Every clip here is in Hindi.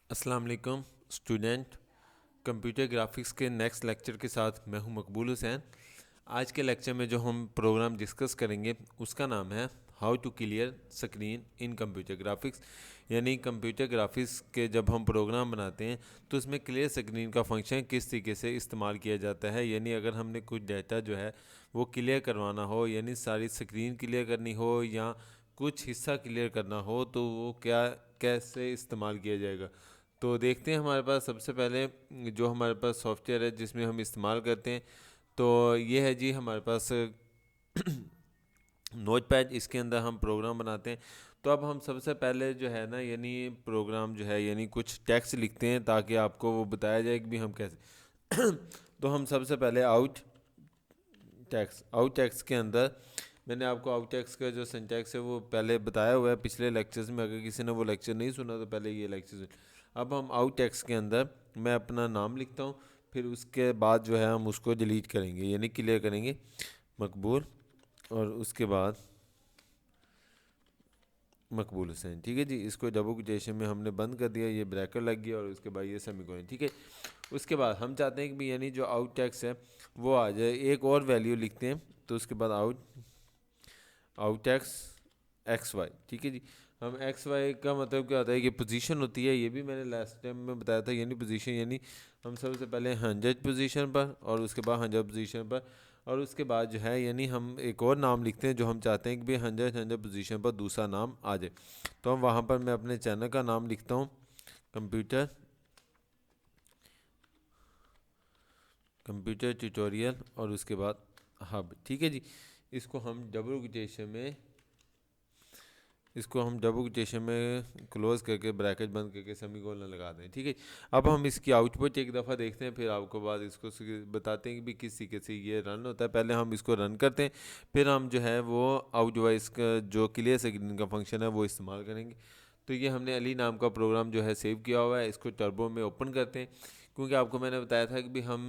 अस्सलाम वालेकुम स्टूडेंट। कंप्यूटर ग्राफिक्स के नेक्स्ट लेक्चर के साथ मैं हूं मकबूल हुसैन। आज के लेक्चर में जो हम प्रोग्राम डिस्कस करेंगे उसका नाम है how to clear screen in computer graphics. यानी कंप्यूटर ग्राफिक्स के जब हम प्रोग्राम बनाते हैं तो उसमें क्लियर स्क्रीन का फंक्शन किस तरीके से इस्तेमाल किया जाता है। यानी अगर हमने कुछ डाटा जो है वो क्लियर करवाना हो, यानी सारी स्क्रीन क्लियर करनी हो या कुछ हिस्सा क्लियर करना हो, तो वो क्या कैसे इस्तेमाल किया जाएगा। तो देखते हैं हमारे पास सबसे पहले जो हमारे पास सॉफ्टवेयर है जिसमें हम इस्तेमाल करते हैं, तो ये है जी हमारे पास नोट पैड। इसके अंदर हम प्रोग्राम बनाते हैं। तो अब हम सबसे पहले जो है ना, यानी प्रोग्राम जो है यानी कुछ टेक्स्ट लिखते हैं ताकि आपको वो बताया जाए कि भी हम कैसे तो हम सबसे पहले आउट टेक्स्ट के अंदर मैंने आपको आउट टेक्स्ट का जो सिंटैक्स है वो पहले बताया हुआ है पिछले लेक्चर्स में। अगर किसी ने वो लेक्चर नहीं सुना तो पहले ये लेक्चर सुन। अब हम आउट टेक्स्ट के अंदर मैं अपना नाम लिखता हूँ, फिर उसके बाद जो है हम उसको डिलीट करेंगे यानी क्लियर करेंगे मकबूल, और उसके बाद मकबूल हुसैन। ठीक है जी, इसको डबल कोटेशन में हमने बंद कर दिया, ये ब्रैकेट लग गया और उसके बाद ये सेमीकोलन। ठीक है, उसके बाद हम चाहते हैं कि भी यानी जो आउट टेक्स्ट है वो आ जाए। एक और वैल्यू लिखते हैं, तो उसके बाद आउट एक्स वाई। ठीक है जी, हम एक्स वाई का मतलब क्या होता है कि पोजीशन होती है। ये भी मैंने लास्ट टाइम में बताया था, यानी पोजीशन यानी हम सबसे पहले 100 पोजीशन पर और उसके बाद 100 पोजीशन पर, और उसके बाद जो है यानी हम एक और नाम लिखते हैं जो हम चाहते हैं कि भाई 100 पोजीशन पर दूसरा नाम आ जाए। तो हम वहाँ पर मैं अपने चैनल का नाम लिखता हूँ कंप्यूटर कंप्यूटर ट्यूटोरियल और उसके बाद हब। ठीक है जी, इसको हम डबल कोटेशन में क्लोज करके ब्रैकेट बंद करके सेमीकोलन लगा दें। ठीक है, अब हम इसकी आउटपुट एक दफ़ा देखते हैं, फिर आपको बाद इसको बताते हैं कि भी किस तरीके से ये रन होता है। पहले हम इसको रन करते हैं, फिर हम जो है वो आउट डिवाइस का जो क्लियर स्क्रीन का फंक्शन है वो इस्तेमाल करेंगे। तो ये हमने अली नाम का प्रोग्राम जो है सेव किया हुआ है, इसको टर्बो में ओपन करते हैं। क्योंकि आपको मैंने बताया था कि भी हम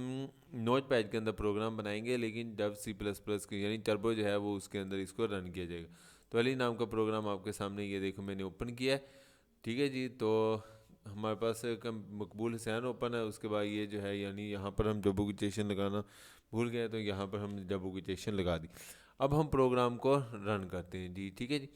नोट पैड के अंदर प्रोग्राम बनाएंगे, लेकिन जब C++ के यानी टर्बो जो है वो उसके अंदर इसको रन किया जाएगा। तो अली नाम का प्रोग्राम आपके सामने ये देखो मैंने ओपन किया है। ठीक है जी, तो हमारे पास मकबूल हुसैन ओपन है। उसके बाद ये जो है यानी यहाँ पर हम डबल कोटेशन लगाना भूल गए, तो यहाँ पर हम डबल कोटेशन लगा दी। अब हम प्रोग्राम को रन करते हैं जी। ठीक है जी,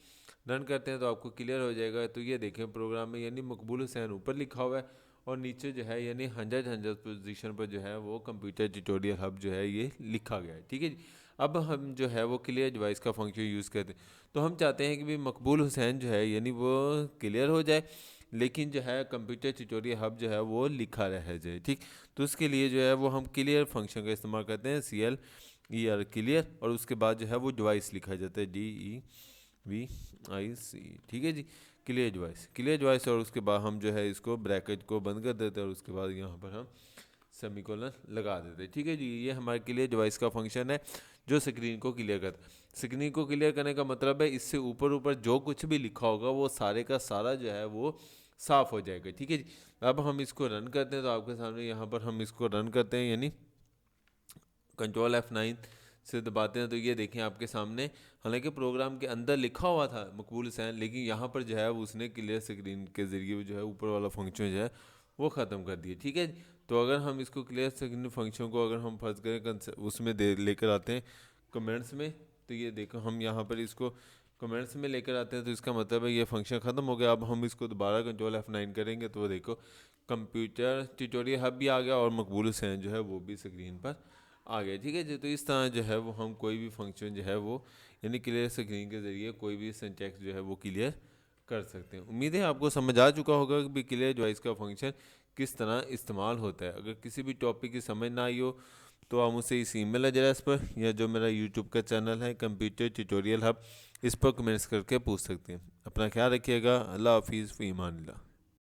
रन करते हैं तो आपको क्लियर हो जाएगा। तो ये देखें प्रोग्राम में यानी मकबूल हुसैन ऊपर लिखा हुआ है और नीचे जो है यानी 100 पोजीशन पर जो है वो कंप्यूटर ट्यूटोरियल हब जो है ये लिखा गया है। ठीक है जी, अब हम जो है वो क्लियर डिवाइस का फंक्शन यूज़ करते हैं। तो हम चाहते हैं कि भी मकबूल हुसैन जो है यानी वो क्लियर हो जाए, लेकिन जो है कंप्यूटर ट्यूटोरियल हब जो है वो लिखा रह जाए। ठीक, तो उसके लिए जो है वो हम क्लियर फंक्शन का इस्तेमाल करते हैं, CLER क्लियर, और उसके बाद जो है वो डिवाइस लिखा जाता है DEVIC। ठीक है जी, क्लियर डिवाइस, और उसके बाद हम जो है इसको ब्रैकेट को बंद कर देते हैं और उसके बाद यहाँ पर हम सेमीकोलन लगा देते हैं। ठीक है जी, ये हमारे क्लियर डिवाइस का फंक्शन है जो स्क्रीन को क्लियर करता है। स्क्रीन को क्लियर करने का मतलब है इससे ऊपर ऊपर जो कुछ भी लिखा होगा वो सारे का सारा जो है वो साफ़ हो जाएगा। ठीक है जी, अब हम इसको रन करते हैं तो आपके सामने यहाँ पर हम इसको रन करते हैं, यानी कंट्रोल F9 से दबाते हैं तो ये देखें आपके सामने। हालांकि प्रोग्राम के अंदर लिखा हुआ था मकबूल हुसैन, लेकिन यहाँ पर जो है उसने क्लियर स्क्रीन के ज़रिए जो है ऊपर वाला फंक्शन जो है वो ख़त्म कर दिया। ठीक है, तो अगर हम इसको क्लियर स्क्रीन फंक्शन को अगर हम फर्ज करें उसमें दे लेकर आते हैं कमेंट्स में, तो ये देखो हम यहाँ पर इसको कमेंट्स में लेकर आते हैं तो इसका मतलब है ये फंक्शन ख़त्म हो गया। अब हम इसको दोबारा कंट्रोल F9 करेंगे तो देखो कंप्यूटर ट्यूटोरियल हब भी आ गया और मकबूल हुसैन जो है वो भी स्क्रीन पर आ गया। ठीक है जी, तो इस तरह जो है वो हम कोई भी फंक्शन जो है वो यानी क्लियर स्क्रीन के ज़रिए कोई भी सिंटैक्स जो है वो क्लियर कर सकते हैं। उम्मीद है आपको समझ आ चुका होगा कि भी क्लियर डिवाइस का फंक्शन किस तरह इस्तेमाल होता है। अगर किसी भी टॉपिक की समझ ना आई हो तो आप मुझसे इस ईमेल एड्रेस पर या जो मेरा यूट्यूब का चैनल है कंप्यूटर ट्यूटोरियल हब, इस पर कमेंट्स करके पूछ सकते हैं। अपना ख्याल रखिएगा। अल्लाह हाफिज़, फ़ी अमान अल्लाह।